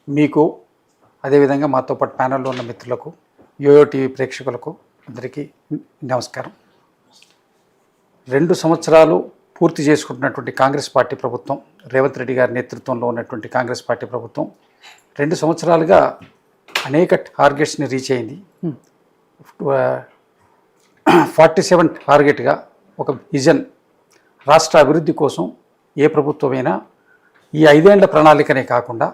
మీకు అదేవిధంగా మాతో పాటు ప్యానెల్లో ఉన్న మిత్రులకు యోయో టీవీ ప్రేక్షకులకు అందరికీ నమస్కారం. 2 సంవత్సరాలు పూర్తి చేసుకుంటున్నటువంటి కాంగ్రెస్ పార్టీ ప్రభుత్వం, రేవంత్ రెడ్డి గారి నేతృత్వంలో ఉన్నటువంటి కాంగ్రెస్ పార్టీ ప్రభుత్వం 2 సంవత్సరాలుగా అనేక టార్గెట్స్ని రీచ్ అయింది. 47 టార్గెట్గా ఒక విజన్, రాష్ట్ర అభివృద్ధి కోసం ఏ ప్రభుత్వమైనా ఈ 5 ఏళ్ల ప్రణాళికనే కాకుండా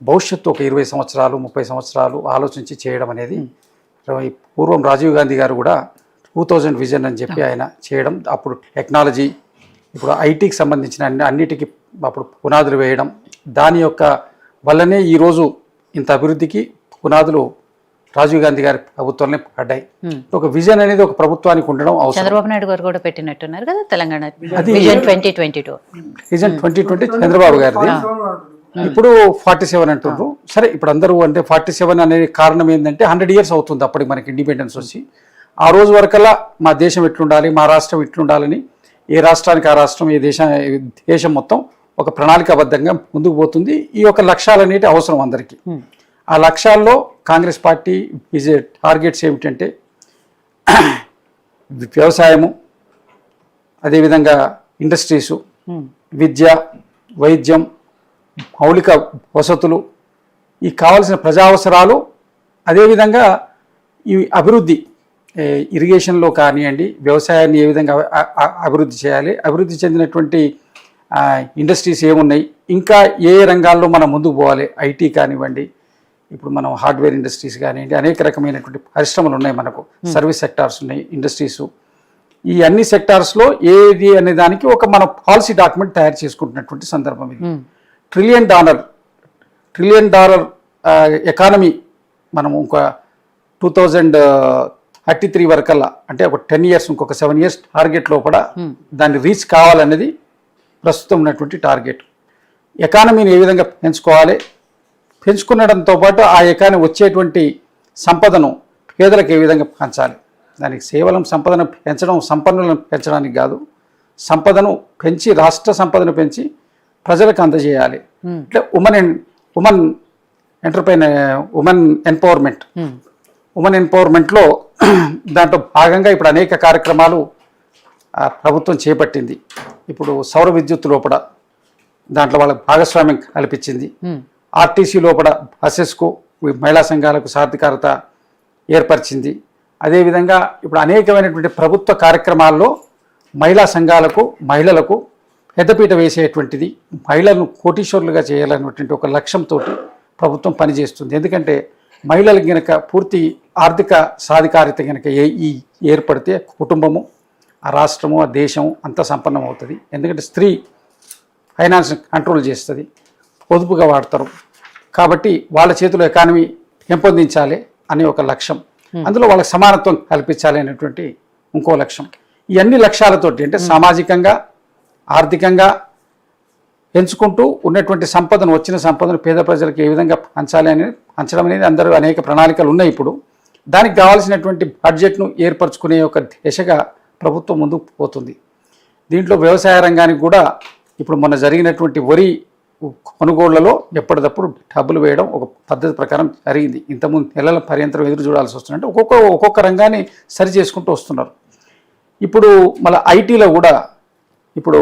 భవిష్యత్తు ఒక 20 సంవత్సరాలు 30 సంవత్సరాలు ఆలోచించి చేయడం అనేది, పూర్వం రాజీవ్ గాంధీ గారు కూడా 2000 విజన్ అని చెప్పి ఆయన చేయడం, అప్పుడు టెక్నాలజీ, ఇప్పుడు ఐటీకి సంబంధించిన అన్నిటికీ అప్పుడు పునాదులు వేయడం, దాని యొక్క వల్లనే ఈరోజు ఇంత అభివృద్ధికి పునాదులు రాజీవ్ గాంధీ గారి ప్రభుత్వంలో పడ్డాయి. ఒక విజన్ అనేది ఒక ప్రభుత్వానికి ఉండడం అవసరం. చంద్రబాబు నాయుడు గారు కూడా పెట్టినట్టున్నారు కదా తెలంగాణ విజన్ 2022. విజన్ 2020 చంద్రబాబు గారిది. ఇప్పుడు 47 అంటున్నారు. సరే, ఇప్పుడు అందరూ అంటే 47 అనే కారణం ఏంటంటే 100 years అవుతుంది అప్పటికి మనకి ఇండిపెండెన్స్ వచ్చి. ఆ రోజు వరకల్లా మా దేశం ఎట్లుండాలి, మా రాష్ట్రం ఎట్లుండాలని, ఏ రాష్ట్రానికి ఆ రాష్ట్రం, ఏ దేశం మొత్తం ఒక ప్రణాళికాబద్ధంగా ముందుకు పోతుంది. ఈ యొక్క లక్ష్యాలు అనేవి అవసరం అందరికీ. ఆ లక్ష్యాల్లో కాంగ్రెస్ పార్టీ టార్గెట్స్ ఏమిటంటే వ్యవసాయము, అదేవిధంగా ఇండస్ట్రీసు, విద్య, వైద్యం, మౌలిక వసతులు, ఈ కావాల్సిన ప్రజా అవసరాలు, అదేవిధంగా ఈ అభివృద్ధి, ఇరిగేషన్లో కానివ్వండి, వ్యవసాయాన్ని ఏ విధంగా అభివృద్ధి చేయాలి, అభివృద్ధి చెందినటువంటి ఇండస్ట్రీస్ ఏమున్నాయి, ఇంకా ఏ రంగాల్లో మనం ముందుకు పోవాలి, ఐటీ కానివ్వండి, ఇప్పుడు మనం హార్డ్వేర్ ఇండస్ట్రీస్ కానివ్వండి, అనేక రకమైనటువంటి పరిశ్రమలు ఉన్నాయి, మనకు సర్వీస్ సెక్టార్స్ ఉన్నాయి, ఇండస్ట్రీసు. ఈ అన్ని సెక్టార్స్లో ఏది అనే దానికి ఒక మన పాలసీ డాక్యుమెంట్ తయారు చేసుకుంటున్నటువంటి సందర్భం ఇది. ట్రిలియన్ డాలర్ ఎకానమీ మనము ఒక 2033 వరకల్లా, అంటే ఒక 10 years, ఇంకొక 7 years టార్గెట్ లోపల దాన్ని రీచ్ కావాలనేది ప్రస్తుతం ఉన్నటువంటి టార్గెట్. ఎకానమీని ఏ విధంగా పెంచుకోవాలి, పెంచుకునడంతో పాటు ఆ ఎకానమీ వచ్చేటువంటి సంపదను పేదలకు ఏ విధంగా పంచాలి. దానికి కేవలం సంపదను పెంచడం, సంపన్నులను పెంచడానికి కాదు, సంపదను పెంచి, రాష్ట్ర సంపదను పెంచి ప్రజలకు అందజేయాలి. అంటే ఉమెన్ ఎంపవర్మెంట్లో దాంట్లో భాగంగా ఇప్పుడు అనేక కార్యక్రమాలు ప్రభుత్వం చేపట్టింది. ఇప్పుడు సౌర విద్యుత్ లోపల దాంట్లో వాళ్ళకి భాగస్వామ్యం కల్పించింది. ఆర్టీసీ లోపల బసెస్కు, మహిళా సంఘాలకు సాధికారత ఏర్పరిచింది. అదేవిధంగా ఇప్పుడు అనేకమైనటువంటి ప్రభుత్వ కార్యక్రమాల్లో మహిళా సంఘాలకు, మహిళలకు పెద్దపీట వేసేటువంటిది, మహిళలను కోటీశ్వరులుగా చేయాలనేటువంటి ఒక లక్ష్యంతో ప్రభుత్వం పనిచేస్తుంది. ఎందుకంటే మహిళలకు గనక పూర్తి ఆర్థిక సాధికారిత గనక ఏర్పడితే కుటుంబము, ఆ రాష్ట్రము, ఆ దేశం అంతా సంపన్నం అవుతుంది. ఎందుకంటే స్త్రీ ఫైనాన్స్ కంట్రోల్ చేస్తుంది, పొదుపుగా వాడతారు. కాబట్టి వాళ్ళ చేతిలో ఎకానమీ పెంపొందించాలి అనే ఒక లక్ష్యం, అందులో వాళ్ళకి సమానత్వం కల్పించాలి అనేటువంటి ఇంకో లక్ష్యం. ఈ అన్ని లక్ష్యాలతోటి, అంటే సామాజికంగా, ఆర్థికంగా పెంచుకుంటూ ఉన్నటువంటి సంపదను, వచ్చిన సంపదను పేద ప్రజలకు ఏ విధంగా పంచాలి అనేది, పంచడం అనేది అందరూ అనేక ప్రణాళికలు ఉన్నాయి. ఇప్పుడు దానికి కావాల్సినటువంటి బడ్జెట్ను ఏర్పరచుకునే ఒక దిశగా ప్రభుత్వం ముందుకు పోతుంది. దీంట్లో వ్యవసాయ రంగానికి కూడా ఇప్పుడు మొన్న జరిగినటువంటి వరి కొనుగోళ్లలో ఎప్పటికప్పుడు డబ్బులు వేయడం ఒక పద్ధతి ప్రకారం జరిగింది. ఇంతకుముందు నెలల పర్యంతరం ఎదురు చూడాల్సి వస్తుందంటే ఒక్కొక్క రంగాన్ని సరి చేసుకుంటూ వస్తున్నారు. ఇప్పుడు మళ్ళీ ఐటీలో కూడా ఇప్పుడు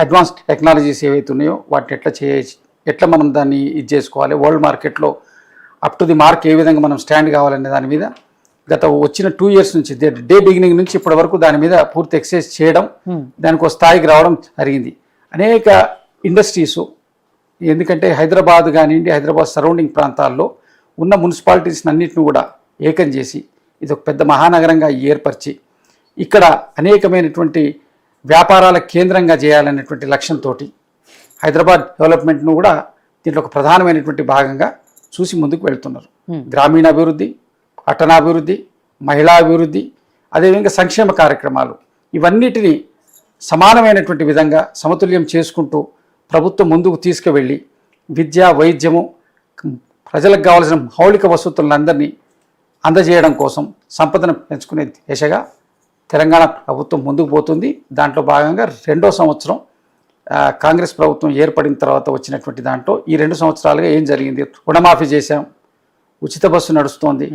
అడ్వాన్స్ టెక్నాలజీస్ ఏవైతే ఉన్నాయో వాటిని ఎట్లా మనం దాన్ని ఇది చేసుకోవాలి, వరల్డ్ మార్కెట్లో అప్ టు ది మార్క్ ఏ విధంగా మనం స్టాండ్ కావాలనే దాని మీద గత వచ్చిన 2 years నుంచి, డే బిగినింగ్ నుంచి ఇప్పటి వరకు దాని మీద పూర్తి ఎక్సైజ్ చేయడం, దానికి ఒక స్థాయికి రావడం జరిగింది. అనేక ఇండస్ట్రీసు, ఎందుకంటే హైదరాబాద్ కానివ్వండి, హైదరాబాద్ సరౌండింగ్ ప్రాంతాల్లో ఉన్న మున్సిపాలిటీస్ని అన్నింటిని కూడా ఏకం చేసి ఇది ఒక పెద్ద మహానగరంగా ఏర్పరిచి ఇక్కడ అనేకమైనటువంటి వ్యాపారాల కేంద్రంగా చేయాలనేటువంటి లక్ష్యంతో హైదరాబాద్ డెవలప్మెంట్ను కూడా దీంట్లో ఒక ప్రధానమైనటువంటి భాగంగా చూసి ముందుకు వెళ్తున్నారు. గ్రామీణాభివృద్ధి, పట్టణాభివృద్ధి, మహిళా అభివృద్ధి, అదేవిధంగా సంక్షేమ కార్యక్రమాలు, ఇవన్నిటినీ సమానమైనటువంటి విధంగా సమతుల్యం చేసుకుంటూ ప్రభుత్వం ముందుకు తీసుకువెళ్ళి విద్య, వైద్యము, ప్రజలకు కావాల్సిన మౌలిక వసతులందరినీ అందజేయడం కోసం సంపదను పెంచుకునే దిశగా తెలంగాణ ప్రభుత్వం ముందుకు పోతుంది. దాంట్లో భాగంగా 2వ సంవత్సరం కాంగ్రెస్ ప్రభుత్వం ఏర్పడిన తర్వాత వచ్చినటువంటి దాంట్లో ఈ 2 సంవత్సరాలుగా ఏం జరిగింది? రుణమాఫీ చేశాం, ఉచిత బస్సు నడుస్తోంది,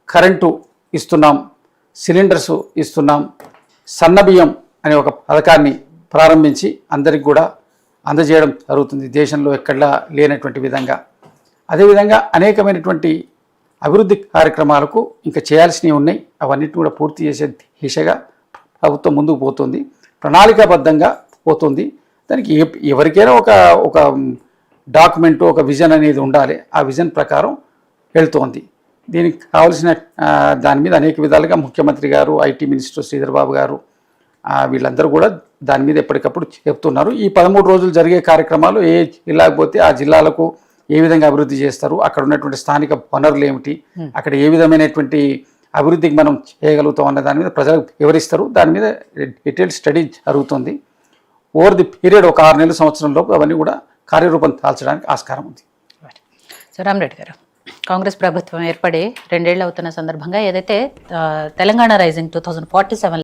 కరెంటు ఇస్తున్నాం, సిలిండర్స్ ఇస్తున్నాం, సన్నబియ్యం అనే ఒక పథకాన్ని ప్రారంభించి అందరికి కూడా అందజేయడం జరుగుతుంది దేశంలో ఎక్కడా లేనటువంటి విధంగా. అదేవిధంగా అనేకమైనటువంటి అభివృద్ధి కార్యక్రమాలకు ఇంకా చేయాల్సినవి ఉన్నాయి, అవన్నిటిని కూడా పూర్తి చేసే దిశగా ప్రభుత్వం ముందుకు పోతుంది, ప్రణాళికాబద్ధంగా పోతుంది. దానికి ఎవరికైనా ఒక డాక్యుమెంట్, ఒక విజన్ అనేది ఉండాలి. ఆ విజన్ ప్రకారం వెళ్తోంది. దీనికి కావాల్సిన దాని మీద అనేక విధాలుగా ముఖ్యమంత్రి గారు, ఐటీ మినిస్టర్ శ్రీధర్ బాబు గారు వీళ్ళందరూ కూడా దాని మీద ఎప్పటికప్పుడు చెప్తున్నారు. ఈ 13 రోజులు జరిగే కార్యక్రమాలు ఏ జిల్లాకు పోతే ఆ జిల్లాలకు ఏ విధంగా అభివృద్ధి చేస్తారు, అక్కడ ఉన్నటువంటి స్థానిక వనరులు ఏమిటి, అక్కడ ఏ విధమైనటువంటి అభివృద్ధికి మనం చేయగలుగుతాం అన్న దాని మీద ప్రజలకు వివరిస్తారు. దాని మీద డీటెయిల్ స్టడీ జరుగుతుంది. ఓవర్ ది పీరియడ్ ఒక 6 నెలల సంవత్సరంలో అవన్నీ కూడా కార్యరూపం దాల్చడానికి ఆస్కారం ఉంది. సో రామరెడ్డి గారు, కాంగ్రెస్ ప్రభుత్వం ఏర్పడి 2 ఏళ్ళు అవుతున్న సందర్భంగా ఏదైతే తెలంగాణ రైజింగ్ 2047